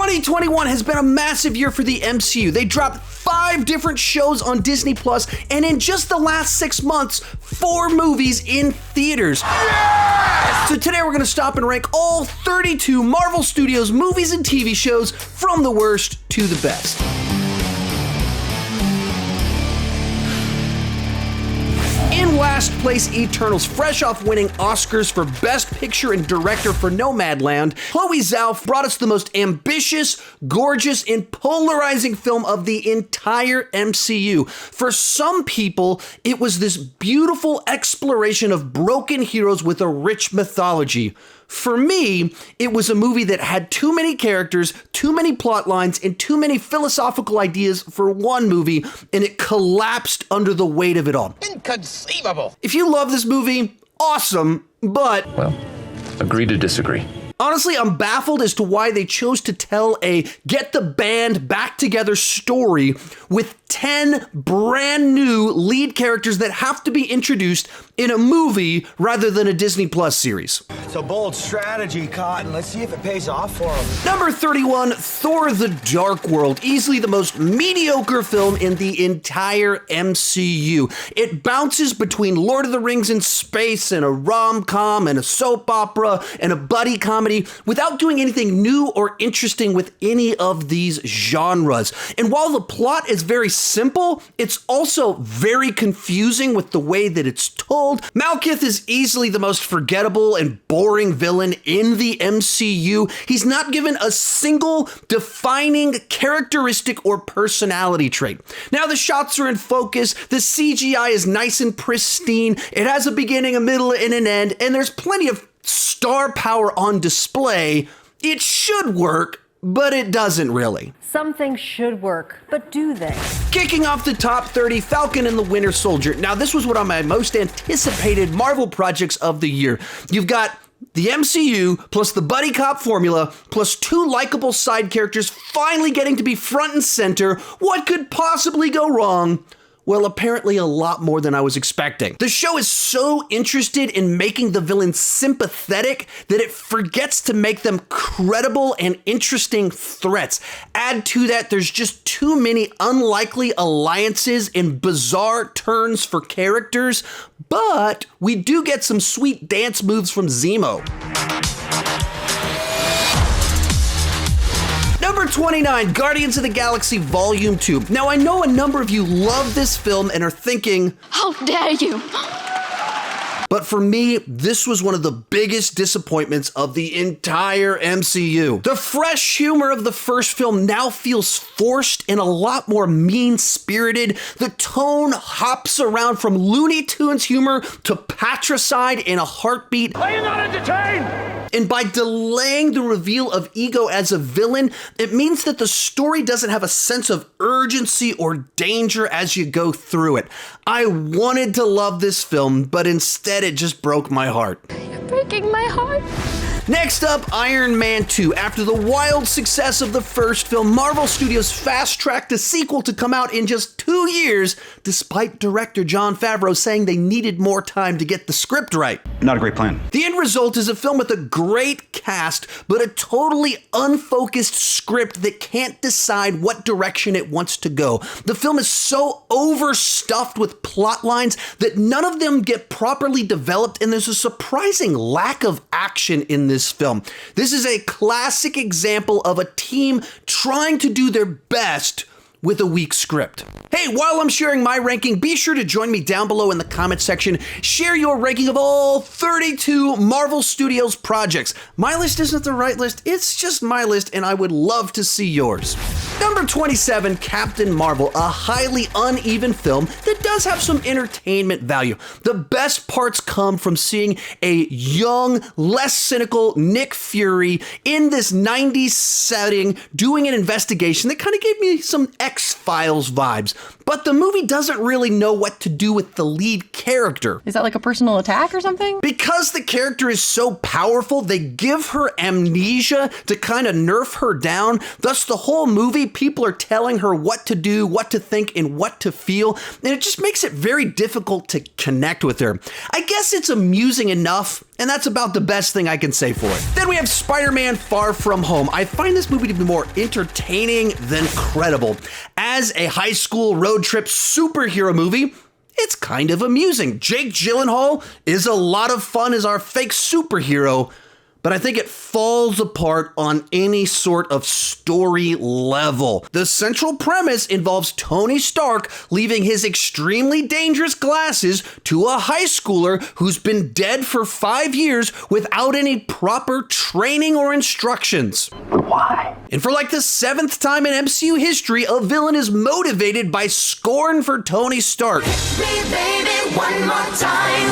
2021 has been a massive year for the MCU. They dropped 5 different shows on Disney Plus, and in just the last 6 months, 4 movies in theaters. Yes! So today we're going to stop and rank all 32 Marvel Studios movies and TV shows from the worst to the best. In last place, Eternals, fresh off winning Oscars for Best Picture and Director for Nomadland, Chloe Zhao brought us the most ambitious, gorgeous, and polarizing film of the entire MCU. For some people, it was this beautiful exploration of broken heroes with a rich mythology. For me, it was a movie that had too many characters, too many plot lines, and too many philosophical ideas for one movie, and it collapsed under the weight of it all. Inconceivable. If you love this movie, awesome, but... well, agree to disagree. Honestly, I'm baffled as to why they chose to tell a get the band back together story with 10 brand new lead characters that have to be introduced in a movie rather than a Disney Plus series. It's a bold strategy, Cotton. Let's see if it pays off for them. Number 31, Thor: The Dark World, easily the most mediocre film in the entire MCU. It bounces between Lord of the Rings in space and a rom-com and a soap opera and a buddy comedy without doing anything new or interesting with any of these genres. And while the plot is very simple, it's also very confusing with the way that it's told. Malekith is easily the most forgettable and boring villain in the MCU. He's not given a single defining characteristic or personality trait. Now the shots are in focus, the CGI is nice and pristine, it has a beginning, a middle, and an end, and there's plenty of star power on display. It should work, but it doesn't really. Some things should work, but do they? Kicking off the top 30, Falcon and the Winter Soldier. Now, this was one of my most anticipated Marvel projects of the year. You've got the MCU plus the buddy cop formula plus 2 likable side characters finally getting to be front and center. What could possibly go wrong? Well, apparently a lot more than I was expecting. The show is so interested in making the villains sympathetic that it forgets to make them credible and interesting threats. Add to that, there's just too many unlikely alliances and bizarre turns for characters, but we do get some sweet dance moves from Zemo. Number 29, Guardians of the Galaxy Volume 2. Now, I know a number of you love this film and are thinking, how dare you? But for me, this was one of the biggest disappointments of the entire MCU. The fresh humor of the first film now feels forced and a lot more mean-spirited. The tone hops around from Looney Tunes humor to patricide in a heartbeat. Are you not entertained? And by delaying the reveal of Ego as a villain, it means that the story doesn't have a sense of urgency or danger as you go through it. I wanted to love this film, but instead it just broke my heart. You're breaking my heart. Next up, Iron Man 2. After the wild success of the first film, Marvel Studios fast-tracked a sequel to come out in just 2 years, despite director Jon Favreau saying they needed more time to get the script right. Not a great plan. The end result is a film with a great cast, but a totally unfocused script that can't decide what direction it wants to go. The film is so overstuffed with plot lines that none of them get properly developed, and there's a surprising lack of action in this film. This is a classic example of a team trying to do their best with a weak script. Hey, while I'm sharing my ranking, be sure to join me down below in the comment section. Share your ranking of all 32 Marvel Studios projects. My list isn't the right list, it's just my list, and I would love to see yours. Number 27, Captain Marvel, a highly uneven film that does have some entertainment value. The best parts come from seeing a young, less cynical Nick Fury in this 90s setting doing an investigation that kind of gave me some X-Files vibes. But the movie doesn't really know what to do with the lead character. Is that like a personal attack or something? Because the character is so powerful, they give her amnesia to kind of nerf her down. Thus, the whole movie people are telling her what to do, what to think, and what to feel, and it just makes it very difficult to connect with her. I guess it's amusing enough, and that's about the best thing I can say for it. Then we have Spider-Man Far From Home. I find this movie to be more entertaining than credible. As a high school road trip superhero movie, it's kind of amusing. Jake Gyllenhaal is a lot of fun as our fake superhero, but I think it falls apart on any sort of story level. The central premise involves Tony Stark leaving his extremely dangerous glasses to a high schooler who's been dead for 5 years without any proper training or instructions. Why? And for like the 7th time in MCU history, a villain is motivated by scorn for Tony Stark.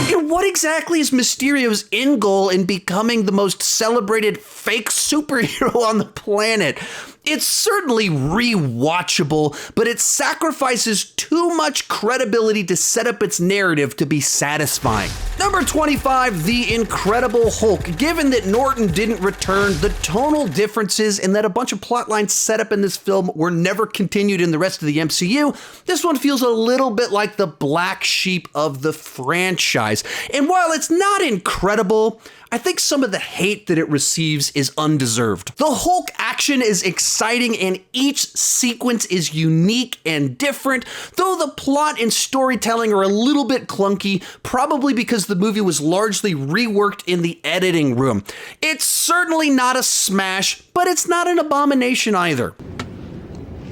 And what exactly is Mysterio's end goal in becoming the most celebrated fake superhero on the planet? It's certainly rewatchable, but it sacrifices too much credibility to set up its narrative to be satisfying. Number 25, The Incredible Hulk. Given that Norton didn't return, the tonal differences and that a bunch of plot lines set up in this film were never continued in the rest of the MCU, this one feels a little bit like the black sheep of the franchise. And while it's not incredible, I think some of the hate that it receives is undeserved. The Hulk action is exciting and each sequence is unique and different, though the plot and storytelling are a little bit clunky, probably because the movie was largely reworked in the editing room. It's certainly not a smash, but it's not an abomination either.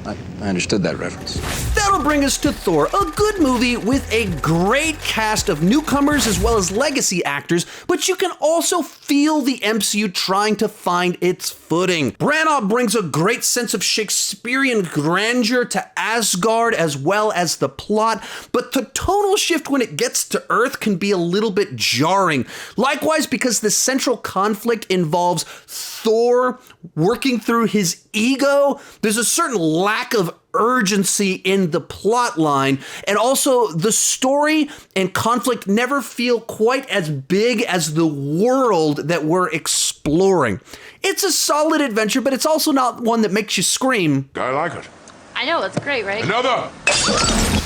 I understood that reference. That'll bring us to Thor, a good movie with a great cast of newcomers as well as legacy actors, but you can also feel the MCU trying to find its footing. Branagh brings a great sense of Shakespearean grandeur to Asgard as well as the plot, but the tonal shift when it gets to Earth can be a little bit jarring. Likewise, because the central conflict involves Thor working through his ego, there's a certain lack of urgency in the plot line, and also the story and conflict never feel quite as big as the world that we're exploring. It's a solid adventure, but it's also not one that makes you scream. I like it. I know, it's great, right? Another!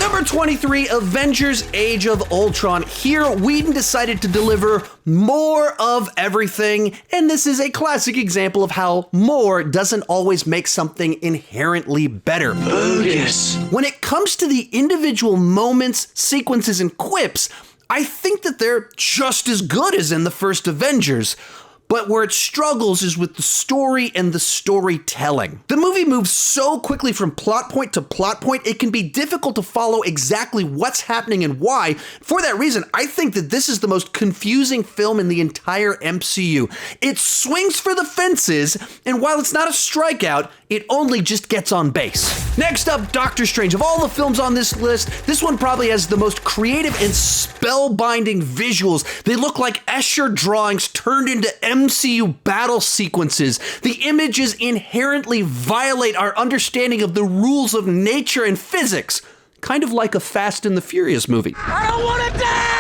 Number 23, Avengers Age of Ultron. Here, Whedon decided to deliver more of everything, and this is a classic example of how more doesn't always make something inherently better. Bogus. When it comes to the individual moments, sequences, and quips, I think that they're just as good as in the first Avengers. But where it struggles is with the story and the storytelling. The movie moves so quickly from plot point to plot point, it can be difficult to follow exactly what's happening and why. For that reason, I think that this is the most confusing film in the entire MCU. It swings for the fences, and while it's not a strikeout, it only just gets on base. Next up, Doctor Strange. Of all the films on this list, this one probably has the most creative and spellbinding visuals. They look like Escher drawings turned into MCU battle sequences. The images inherently violate our understanding of the rules of nature and physics, kind of like a Fast and the Furious movie. I don't want to die!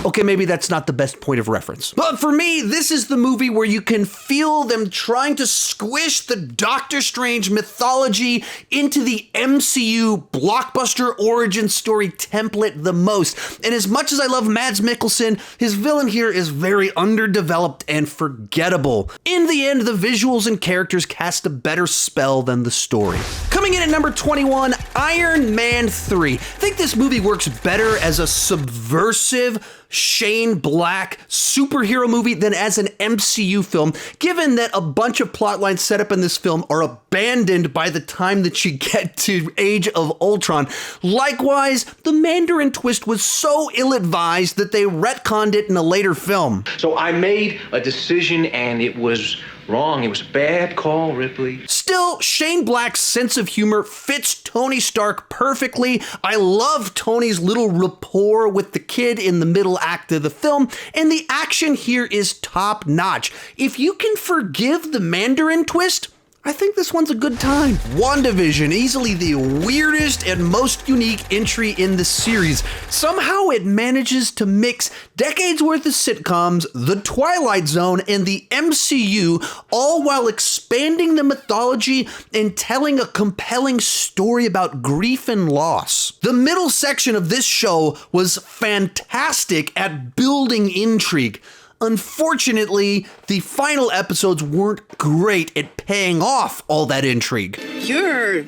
Okay, maybe that's not the best point of reference. But for me, this is the movie where you can feel them trying to squish the Doctor Strange mythology into the MCU blockbuster origin story template the most. And as much as I love Mads Mikkelsen, his villain here is very underdeveloped and forgettable. In the end, the visuals and characters cast a better spell than the story. Coming in at number 21, Iron Man 3. I think this movie works better as a subversive Shane Black superhero movie than as an MCU film, given that a bunch of plot lines set up in this film are abandoned by the time that you get to Age of Ultron. Likewise, the Mandarin twist was so ill-advised that they retconned it in a later film. So I made a decision and it was wrong. It was a bad call, Ripley. Still, Shane Black's sense of humor fits Tony Stark perfectly. I love Tony's little rapport with the kid in the middle act of the film, and the action here is top-notch. If you can forgive the Mandarin twist, I think this one's a good time. WandaVision, easily the weirdest and most unique entry in the series. Somehow it manages to mix decades worth of sitcoms, The Twilight Zone, and the MCU, all while expanding the mythology and telling a compelling story about grief and loss. The middle section of this show was fantastic at building intrigue. Unfortunately, the final episodes weren't great at paying off all that intrigue. You're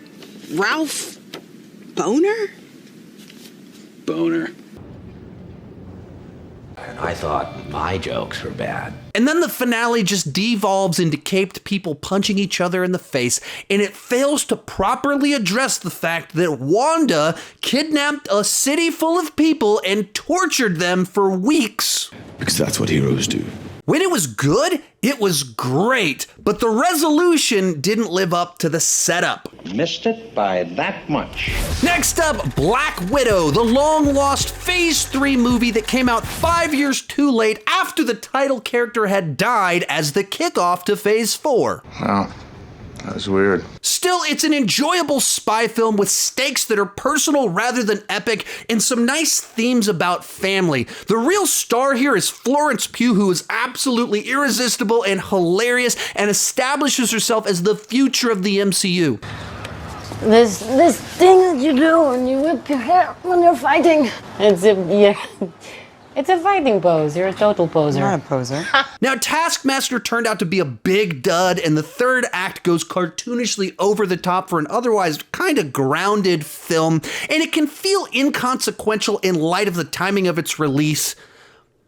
Ralph Boner? Boner. And I thought my jokes were bad. And then the finale just devolves into caped people punching each other in the face, and it fails to properly address the fact that Wanda kidnapped a city full of people and tortured them for weeks. Because that's what heroes do. When it was good, it was great, but the resolution didn't live up to the setup. Missed it by that much. Next up, Black Widow, the long-lost Phase 3 movie that came out 5 years too late after the title character had died as the kickoff to Phase 4. Wow, that was weird. Still, it's an enjoyable spy film with stakes that are personal rather than epic and some nice themes about family. The real star here is Florence Pugh, who is absolutely irresistible and hilarious and establishes herself as the future of the MCU. This thing that you do when you whip your hair when you're fighting. It's a fighting pose. You're a total poser. Not a poser. Now, Taskmaster turned out to be a big dud, and the third act goes cartoonishly over the top for an otherwise kind of grounded film, and it can feel inconsequential in light of the timing of its release.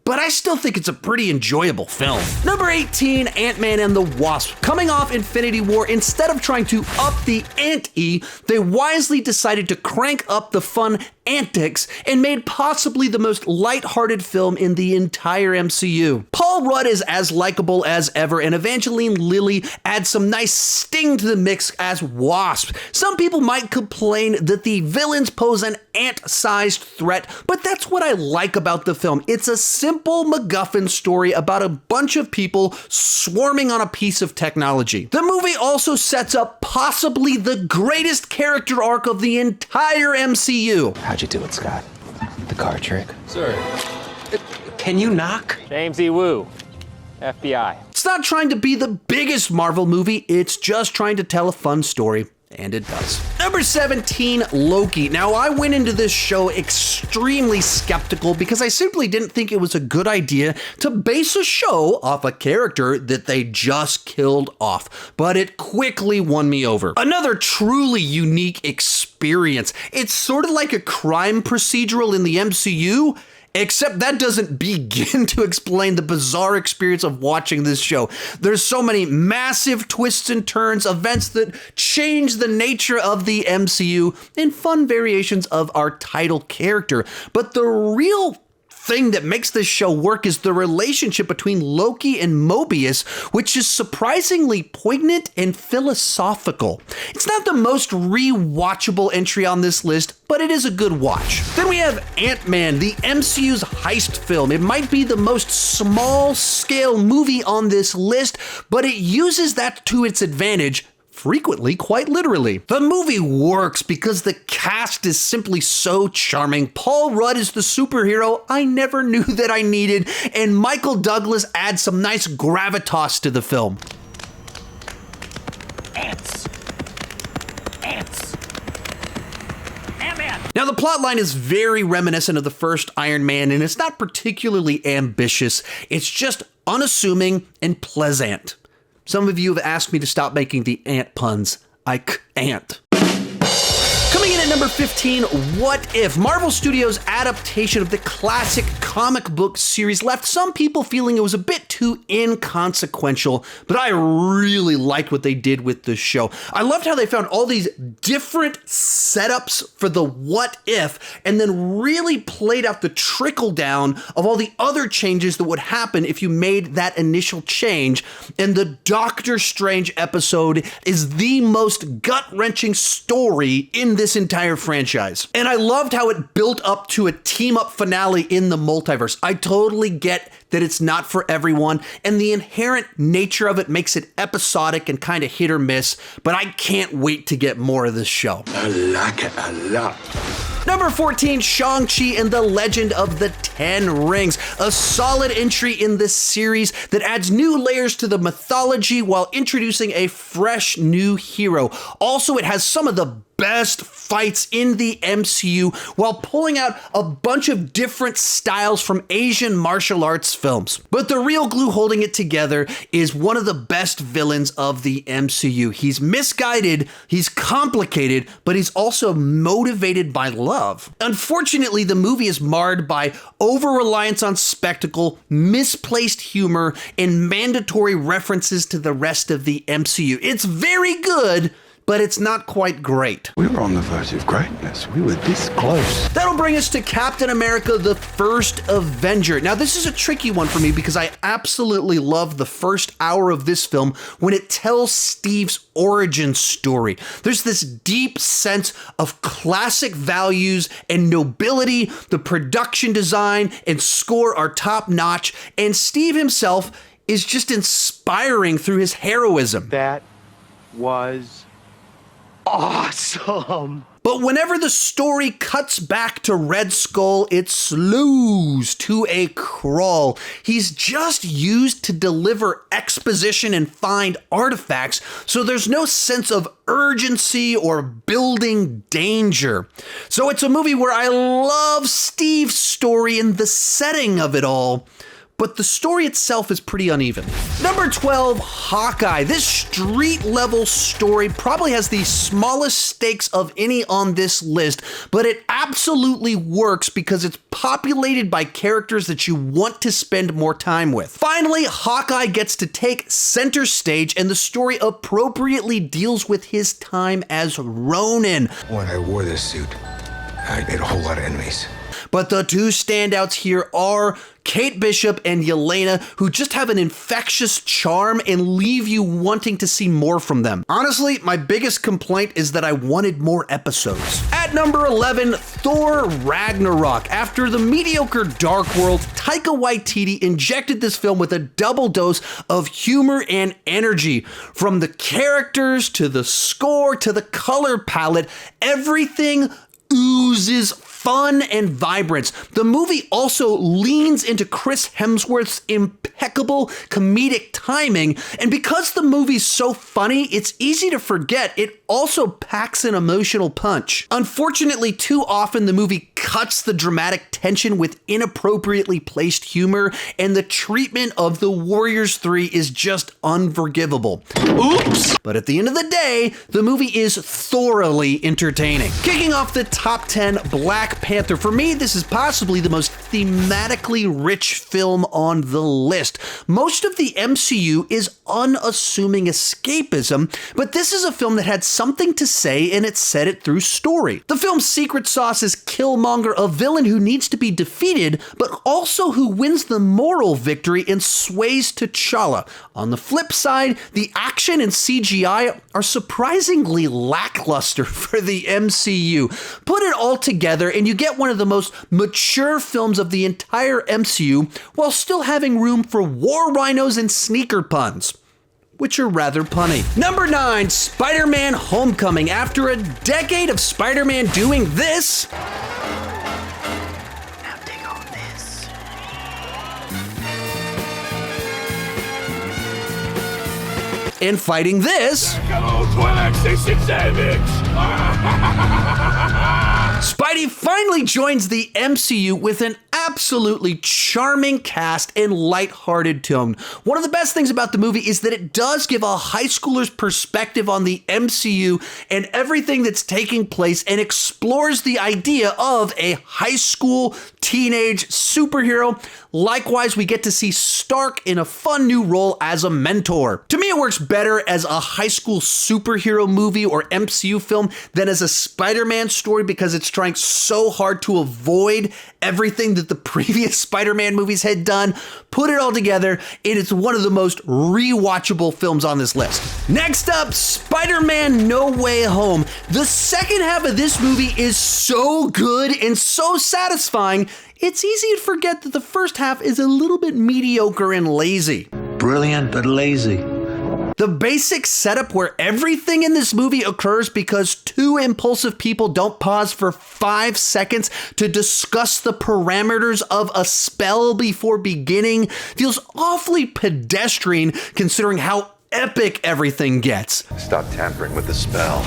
But I still think it's a pretty enjoyable film. Number 18, Ant-Man and the Wasp. Coming off Infinity War, instead of trying to up the ante, they wisely decided to crank up the fun antics and made possibly the most lighthearted film in the entire MCU. Paul Rudd is as likable as ever, and Evangeline Lilly adds some nice sting to the mix as Wasp. Some people might complain that the villains pose an ant-sized threat, but that's what I like about the film. It's a simple MacGuffin story about a bunch of people swarming on a piece of technology. The movie also sets up possibly the greatest character arc of the entire MCU. How'd you do it, Scott? The card trick? Sir. Can you knock? James E. Woo, FBI. It's not trying to be the biggest Marvel movie, it's just trying to tell a fun story. And it does. Number 17, Loki. Now, I went into this show extremely skeptical because I simply didn't think it was a good idea to base a show off a character that they just killed off. But it quickly won me over. Another truly unique experience. It's sort of like a crime procedural in the MCU, except that doesn't begin to explain the bizarre experience of watching this show. There's so many massive twists and turns, events that change the nature of the MCU, and fun variations of our title character. But the real thing that makes this show work is the relationship between Loki and Mobius, which is surprisingly poignant and philosophical. It's not the most rewatchable entry on this list, but it is a good watch. Then we have Ant-Man, the MCU's heist film. It might be the most small-scale movie on this list, but it uses that to its advantage, frequently quite literally. The movie works because the cast is simply so charming. Paul Rudd is the superhero I never knew that I needed, and Michael Douglas adds some nice gravitas to the film. Ants. Ants. Ant-Man. Now, the plotline is very reminiscent of the first Iron Man, and it's not particularly ambitious. It's just unassuming and pleasant. Some of you have asked me to stop making the ant puns. I can't. Coming in at number 15, What If? Marvel Studios' adaptation of the classic comic book series left some people feeling it was a bit too inconsequential, but I really liked what they did with the show. I loved how they found all these different setups for the what if, and then really played out the trickle down of all the other changes that would happen if you made that initial change. And the Doctor Strange episode is the most gut-wrenching story in in this entire franchise. And I loved how it built up to a team-up finale in the multiverse. I totally get that it's not for everyone, and the inherent nature of it makes it episodic and kind of hit or miss, but I can't wait to get more of this show. I like it a lot. Number 14, Shang-Chi and the Legend of the Ten Rings. A solid entry in this series that adds new layers to the mythology while introducing a fresh new hero. Also, it has some of the best fights in the MCU while pulling out a bunch of different styles from Asian martial arts films. But the real glue holding it together is one of the best villains of the MCU. He's misguided, he's complicated, but he's also motivated by love. Unfortunately, the movie is marred by over-reliance on spectacle, misplaced humor, and mandatory references to the rest of the MCU. It's very good, but it's not quite great. We were on the verge of greatness. We were this close. That'll bring us to Captain America, the First Avenger. Now, this is a tricky one for me because I absolutely love the first hour of this film when it tells Steve's origin story. There's this deep sense of classic values and nobility. The production design and score are top notch, and Steve himself is just inspiring through his heroism. That was awesome. But whenever the story cuts back to Red Skull, it slows to a crawl. He's just used to deliver exposition and find artifacts, so there's no sense of urgency or building danger. So it's a movie where I love Steve's story and the setting of it all, but the story itself is pretty uneven. Number 12, Hawkeye. This street-level story probably has the smallest stakes of any on this list, but it absolutely works because it's populated by characters that you want to spend more time with. Finally, Hawkeye gets to take center stage, and the story appropriately deals with his time as Ronin. When I wore this suit, I made a whole lot of enemies. But the two standouts here are Kate Bishop and Yelena, who just have an infectious charm and leave you wanting to see more from them. Honestly, my biggest complaint is that I wanted more episodes. At number 11, Thor Ragnarok. After the mediocre Dark World, Taika Waititi injected this film with a double dose of humor and energy. From the characters to the score to the color palette, everything oozes fun and vibrance. The movie also leans into Chris Hemsworth's impeccable comedic timing, and because the movie's so funny, it's easy to forget it also packs an emotional punch. Unfortunately, too often the movie cuts the dramatic tension with inappropriately placed humor, and the treatment of the Warriors 3 is just unforgivable. Oops! But at the end of the day, the movie is thoroughly entertaining. Kicking off the top 10, Black Panther. For me, this is possibly the most thematically rich film on the list. Most of the MCU is unassuming escapism, but this is a film that had something to say, and it said it through story. The film's secret sauce is Killmonger, a villain who needs to be defeated, but also who wins the moral victory and sways T'Challa. On the flip side, the action and CGI are surprisingly lackluster for the MCU. Put it all together and you get one of the most mature films of the entire MCU while still having room for war rhinos and sneaker puns, which are rather punny. Number 9, Spider-Man Homecoming. After a decade of Spider-Man doing this, now take on this. And fighting this, Spidey finally joins the MCU with an absolutely charming cast and lighthearted tone. One of the best things about the movie is that it does give a high schooler's perspective on the MCU and everything that's taking place, and explores the idea of a high school teenage superhero. Likewise, we get to see Stark in a fun new role as a mentor. To me, it works better as a high school superhero movie or MCU film than as a Spider-Man story because it's trying so hard to avoid everything that the the previous Spider-Man movies had done. Put it all together, and it's one of the most rewatchable films on this list. Next up, Spider-Man No Way Home. The second half of this movie is so good and so satisfying, it's easy to forget that the first half is a little bit mediocre and lazy. Brilliant but lazy. The basic setup where everything in this movie occurs because two impulsive people don't pause for 5 seconds to discuss the parameters of a spell before beginning feels awfully pedestrian considering how epic everything gets. Stop tampering with the spell.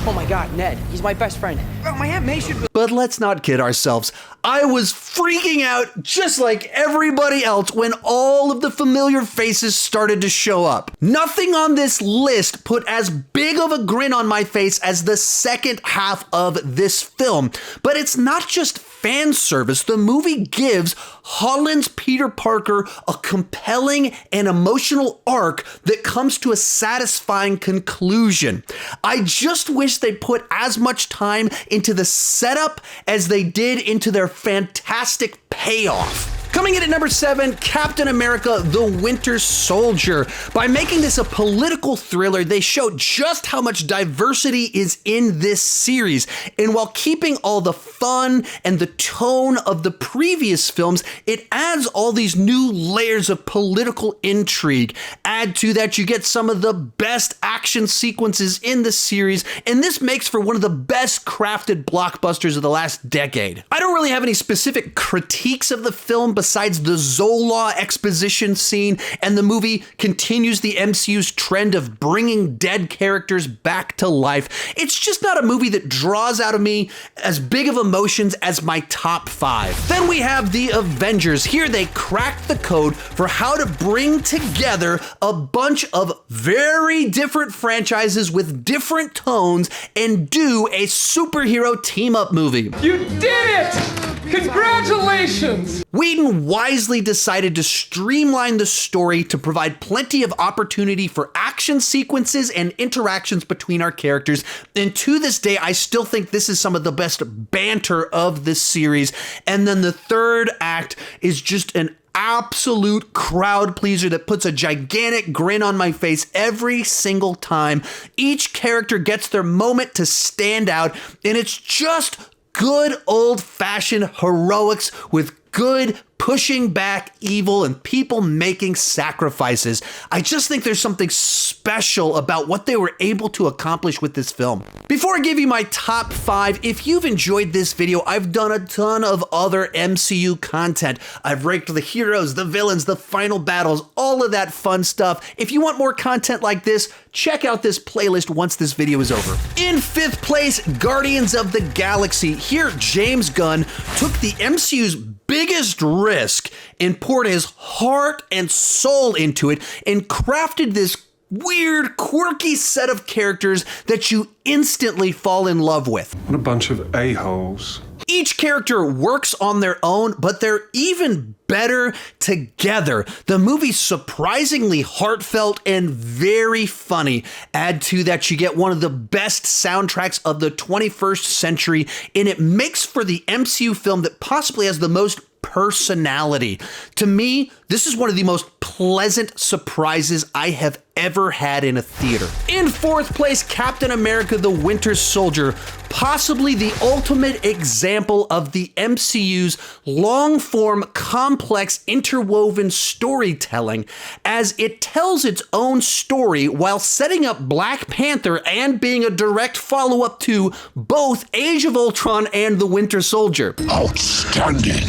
Oh my God, Ned, he's my best friend. Oh, my Aunt May should... But let's not kid ourselves. I was freaking out just like everybody else when all of the familiar faces started to show up. Nothing on this list put as big of a grin on my face as the second half of this film. But it's not just fan service. The movie gives Holland's Peter Parker a compelling and emotional arc that comes to a satisfying conclusion. I just wish they put as much time into the setup as they did into their fantastic payoff. Coming in at number 7, Captain America: The Winter Soldier. By making this a political thriller, they show just how much diversity is in this series. And while keeping all the fun and the tone of the previous films, it adds all these new layers of political intrigue. Add to that, you get some of the best action sequences in the series, and this makes for one of the best crafted blockbusters of the last decade. I don't really have any specific critiques of the film besides the Zola exposition scene, and the movie continues the MCU's trend of bringing dead characters back to life. It's just not a movie that draws out of me as big of emotions as my top 5. Then we have the Avengers. Here they cracked the code for how to bring together a bunch of very different franchises with different tones and do a superhero team-up movie. You did it! Congratulations! Whedon wisely decided to streamline the story to provide plenty of opportunity for action sequences and interactions between our characters. And to this day, I still think this is some of the best banter of this series. And then the third act is just an absolute crowd pleaser that puts a gigantic grin on my face every single time. Each character gets their moment to stand out, and it's just good old-fashioned heroics with good pushing back evil and people making sacrifices. I just think there's something special about what they were able to accomplish with this film. Before I give you my top 5, if you've enjoyed this video, I've done a ton of other MCU content. I've ranked the heroes, the villains, the final battles, all of that fun stuff. If you want more content like this, check out this playlist once this video is over. In 5th place, Guardians of the Galaxy. Here, James Gunn took the MCU's biggest risk and poured his heart and soul into it and crafted this weird, quirky set of characters that you instantly fall in love with. What a bunch of a-holes. Each character works on their own, but they're even better together. The movie's surprisingly heartfelt and very funny. Add to that, you get one of the best soundtracks of the 21st century, and it makes for the MCU film that possibly has the most personality. To me, this is one of the most pleasant surprises I have ever had in a theater. In 4th place, Captain America: The Winter Soldier, possibly the ultimate example of the MCU's long-form, complex, interwoven storytelling, as it tells its own story while setting up Black Panther and being a direct follow-up to both Age of Ultron and The Winter Soldier. Outstanding.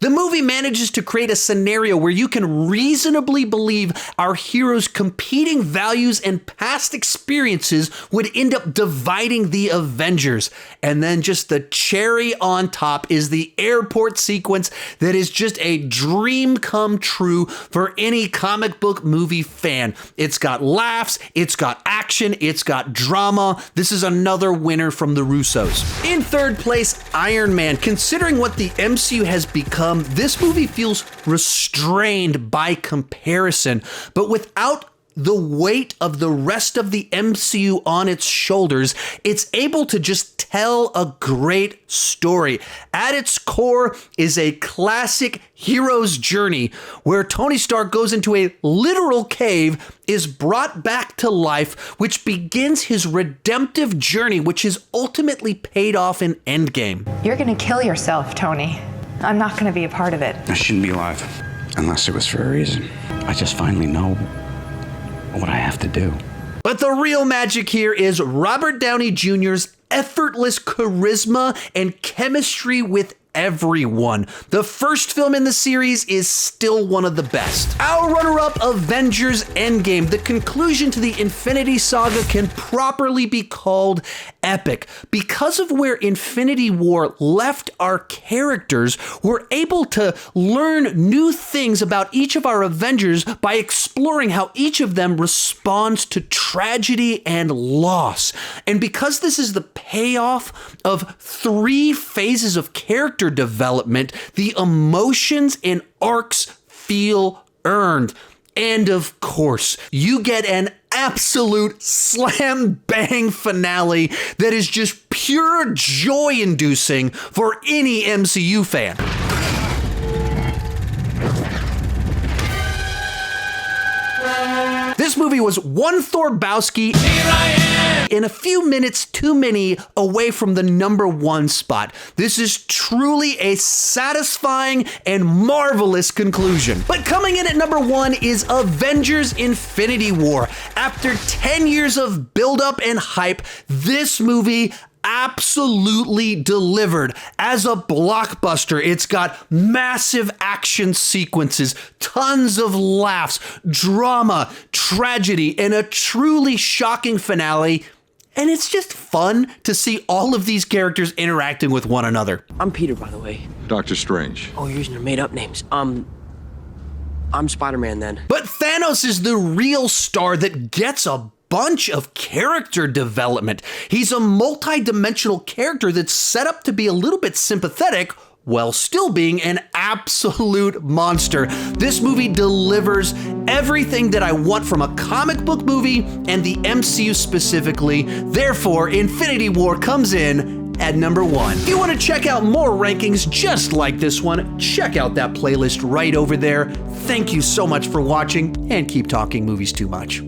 The movie manages to create a scenario where you can reasonably believe our heroes' competing values and past experiences would end up dividing the Avengers. And then just the cherry on top is the airport sequence that is just a dream come true for any comic book movie fan. It's got laughs, it's got action, it's got drama. This is another winner from the Russos. In 3rd place, Iron Man. Considering what the MCU has become, this movie feels restrained by comparison, but without the weight of the rest of the MCU on its shoulders, it's able to just tell a great story. At its core is a classic hero's journey where Tony Stark goes into a literal cave, is brought back to life, which begins his redemptive journey, which is ultimately paid off in Endgame. You're gonna kill yourself, Tony. I'm not gonna be a part of it. I shouldn't be alive unless it was for a reason. I just finally know what I have to do. But the real magic here is Robert Downey Jr.'s effortless charisma and chemistry with everyone. The first film in the series is still one of the best. Our runner-up, Avengers Endgame. The conclusion to the Infinity Saga can properly be called epic. Because of where Infinity War left our characters, we're able to learn new things about each of our Avengers by exploring how each of them responds to tragedy and loss. And because this is the payoff of 3 phases of character development, the emotions and arcs feel earned. And of course, you get an absolute slam bang finale that is just pure joy inducing for any MCU fan. This movie was one Thorbowski in a few minutes too many away from the #1 spot. This is truly a satisfying and marvelous conclusion. But coming in at #1 is Avengers Infinity War. After 10 years of buildup and hype, this movie absolutely delivered as a blockbuster. It's got massive action sequences, tons of laughs, drama, tragedy, and a truly shocking finale. And it's just fun to see all of these characters interacting with one another. I'm Peter, by the way. Doctor Strange. Oh, you're using your made-up names. I'm Spider-Man then. But Thanos is the real star that gets a bunch of character development. He's a multi-dimensional character that's set up to be a little bit sympathetic while still being an absolute monster. This movie delivers everything that I want from a comic book movie and the MCU specifically. Therefore, Infinity War comes in at #1. If you want to check out more rankings just like this one, check out that playlist right over there. Thank you so much for watching, and keep talking movies too much.